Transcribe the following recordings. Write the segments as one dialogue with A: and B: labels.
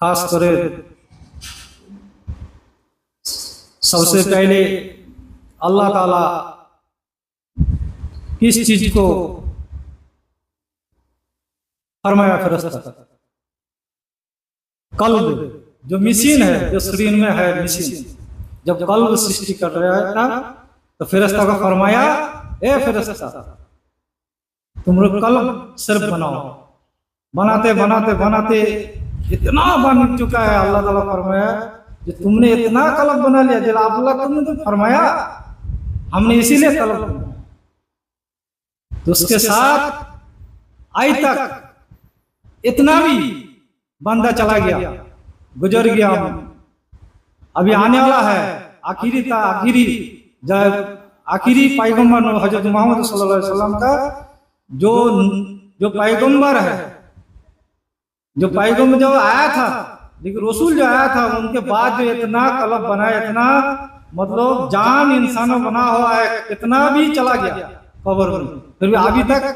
A: खास करे सबसे पहले अल्लाह ताला किस चीज को फरमाया फरिश्ता कल्ब जो मशीन है जो शरीर में है मशीन जब कल्ब सृष्टि कर रहा था तो फरिश्ता को फरमाया ए फरिश्ता तुम लोग कल्ब सिर्फ बनाओ बनाते बनाते बनाते इतना बन चुका है अल्लाह ताला फरमाया कि तुमने इतना कल्ब बना लिया जब अल्लाह तुमने तो फरमाया हमने इसीलिए कल्ब बनाया तो उसके साथ आज तक इतना भी बंदा चला गया गुजर गया अभी आने वाला है आखिरी था आखिरी जब आखिरी पैगंबर हजरत मोहम्मद सल्लल्लाहु अलैहि वसल्लम का जो पैगंबर है जो पैगंबर जो आया था लेकिन रसूल जो आया था उनके बाद जो इतना कल्ब बनाया इतना मतलब जान इंसानों बना हुआ है कितना भी चला गया कब्र में फिर भी अभी तक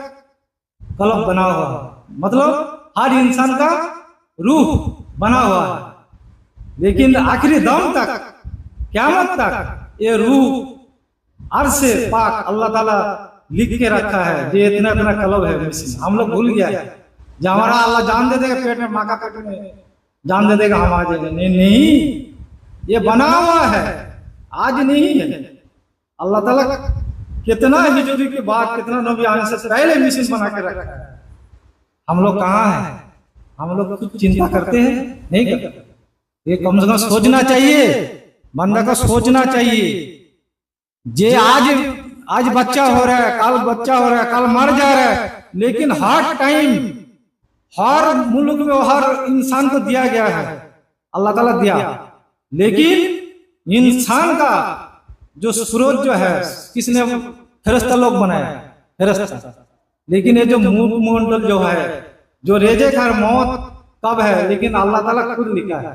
A: कल्ब बना हुआ है मतलब हर इंसान का रूह बना हुआ है लेकिन आखिरी दम तक क़यामत तक ये रूह अर्श से पाक अल्लाह ताला लिख के रखा है ये इतना इतना कल्ब है हम लोग भूल गया है जो हमारा अल्लाह जान दे देगा पेट में माँ का पेट में जान दे देगा हम आ जाएंगे नहीं ये बना हुआ है आज नहीं है अल्लाह ताला कितना हिजरी के बाद कितना नबी आने से पहले मिशन बना के रखा है हम लोग कहाँ हैं हम लोग कुछ चिंता करते हैं नहीं करते ये कम से कम सोचना चाहिए बंदा को सोचना चाहिए जे आज बच्चा हो रहा है कल बच्चा हो रहा है कल मर जा रहा है लेकिन हर टाइम हर मुल्क में हर इंसान को दिया गया है अल्लाह ताला दिया लेकिन इंसान का जो सूरज जो है किसने फरिश्ता लोग बनाया फरिश्ता लेकिन ये जो मुंडल जो है जो रेजे खैर मौत कब है लेकिन अल्लाह ताला खुद लिखा है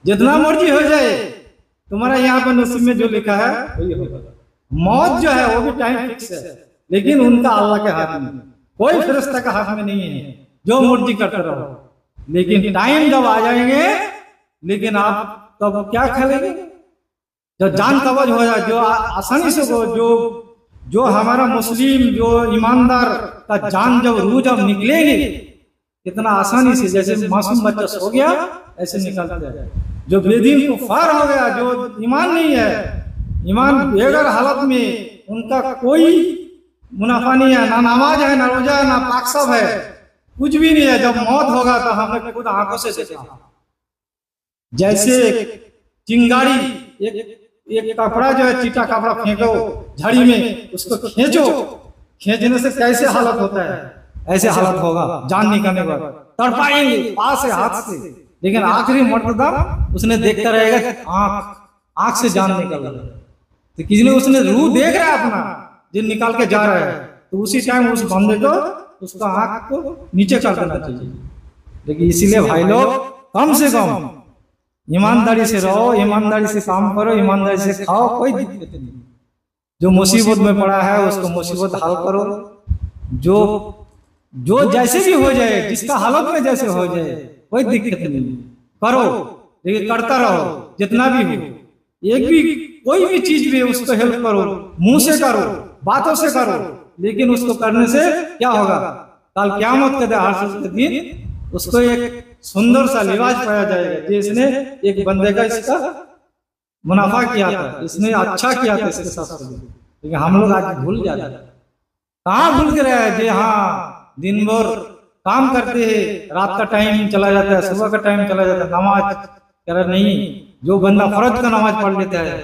A: जितना मर्जी हो जाए तुम्हारा यहाँ पर नसीब में जो लिखा है वही होगा मौत जो है वो भी टाइम फिक्स है लेकिन उनका अल्लाह के हाथ में कोई फरिश्ता का हाथ में नहीं है जो मर्जी करते रहो लेकिन टाइम जब आ जाएंगे लेकिन आप तब क्या खेलेंगे जब जान कवज हो जाए जो आसानी से जो जो हमारा मुस्लिम जो ईमानदार का जान जब रूह जब निकलेगी कितना आसानी से, जैसे मासूम बच्चा सो गया ऐसे निकलते हैं। जो बेदीन कुफार हो गया, जो ईमान नहीं है, ईमान बेगर हालत में, उनका कोई मुनाफा नहीं है, ना नमाज है, ना रोजा है, ना पाकसब है, कुछ भी नहीं है। जब मौत होगा तो हमने खुद आंखों से देखा, जैसे चिंगारी एक कपड़ा जो है चीटा कपड़ा फेंको झाड़ी में, उसको खींचो, खींचने से कैसे हालत होता है, ऐसे हालत होगा जान निकलने के बाद, तड़पाएंगे पास से हाथ से, लेकिन आखिरी मर्तबा उसने देखता रहेगा आंख से जान निकल रहा है। तो किसी ने उसने रूह देख रहा है अपना जो निकाल के जा रहा है, तो उसी टाइम उस बंदे को उसका आंख को नीचे कर देना चाहिए। लेकिन इसीलिए भाई लोग कम से कम ईमानदारी से रहो, ईमानदारी से काम करो, ईमानदारी से खाओ, कोई दिक्कत नहीं। जो मुसीबत में पड़ा है उसको मुसीबत हल करो, जो जैसे भी हो जाए, जिसका हालत में जैसे हो जाए, कोई दिक्कत नहीं, करो, लेकिन करता रहो जितना भी हो। एक भी कोई भी चीज भी उसको हेल्प करो, मुंह से करो, बातों से करो, लेकिन उसको करने से क्या होगा, कल क़यामत के दिन उसको एक सुंदर सा लिबास पाया जाएगा, जिसने एक बंदे का इसका मुनाफा किया था, इसने अच्छा किया था इसके साथ। लेकिन हम लोग आज भूल जाते हैं, कहाँ भूल के रहे हैं जी। हाँ, दिन भर काम करते हैं, रात का टाइम चला जाता है, सुबह का टाइम चला जाता है, नमाज कर नहीं। जो बंदा फर्ज का नमाज पढ़ लेता है,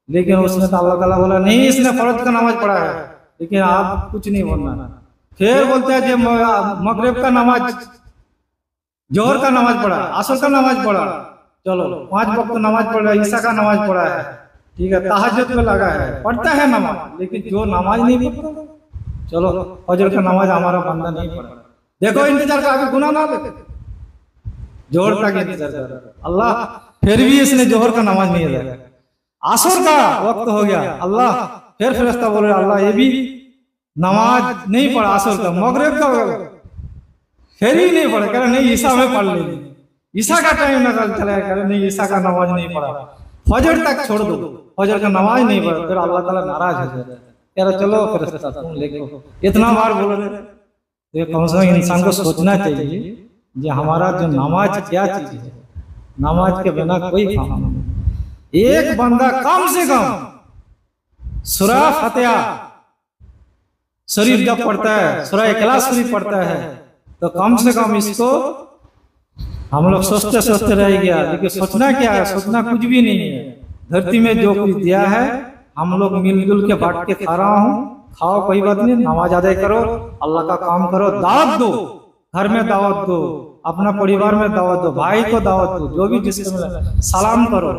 A: लेकिन उसने तो अल्लाह ताला बोला नहीं इसने फर्ज का नमाज पढ़ा है, लेकिन आप कुछ नहीं बोलना। फिर बोलते हैं जो मगरिब का नमाज, जोहर का नमाज पढ़ा, असर का नमाज पढ़ा, चलो 5 वक्त नमाज पढ़ा, ईशा का नमाज पढ़ा है, ठीक है, तहज्जुद में लगा है, पढ़ता है नमाज, लेकिन जो नमाज नहीं पढ़ता, चलो फजर का नमाज हमारा बंदा नहीं पढ़ा, देखो इंतजार का, अभी गुनाह ना देते, जोहर का इंतजार कर अल्लाह, फिर भी इसने जोहर का नमाज नहीं अदा, असर का वक्त हो गया, अल्लाह फिर फरिश्ता बोल रहे अल्लाह ये भी नमाज नहीं पढ़ा, असर का, मगरिब का फिर भी नहीं पढ़ा, कह रहे नहीं ईशा में पढ़ लेंगे, ईशा का टाइम निकल चला, कह रहे नहीं ईशा का नमाज नहीं पढ़ा, फजर तक छोड़ दो, फजर का नमाज नहीं पढ़ा, फिर अल्लाह ताला नाराज हो जाता है, कह रहा चलो फरिश्ता तुम लेको, इतना बार बोल रहे। तो कम से कम इंसान को सोचना चाहिए कि हमारा जो नमाज क्या चीज है, नमाज के बिना कोई काम नहीं। एक बंदा कम से कम सूरह फातिहा शरीफ जब पढ़ता है, सूरह इखलास शरीफ पढ़ता है, तो कम से कम इसको हम लोग सोचते सोचते रह गया, लेकिन सोचना क्या है, सोचना कुछ भी नहीं है। धरती में जो कुछ दिया है हम लोग मिलजुल के बांट के खा रहा हूँ, खाओ कोई बात नहीं, नमाज अदा करो, अल्लाह का काम करो, दावत दो, घर में दावत दो, अपना परिवार में दावत दो, भाई को दावत दो, जो भी जिससे मिले सलाम करो,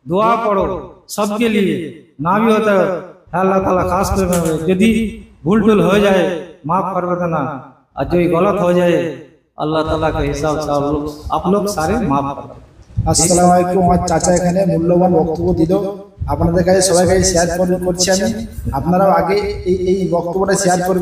A: दुआ पढ़ो सबके लिए, ना भी होता है अल्लाह ताला खास कर यदि भूल टूल हो जाए माफ कर देना, और जो गलत हो जाए আল্লাহ তাআলা के हिसाब से आप लोग सारे माफ कर दें।
B: আসসালামু আলাইকুম। আমার চাচা এখানে মূল্যবান বক্তব্য দিল, আপনাদের কাছে সবাই কাছে শেয়ার করছি আমি, আপনারাও আগে এই বক্তব্যটা শেয়ার করবেন।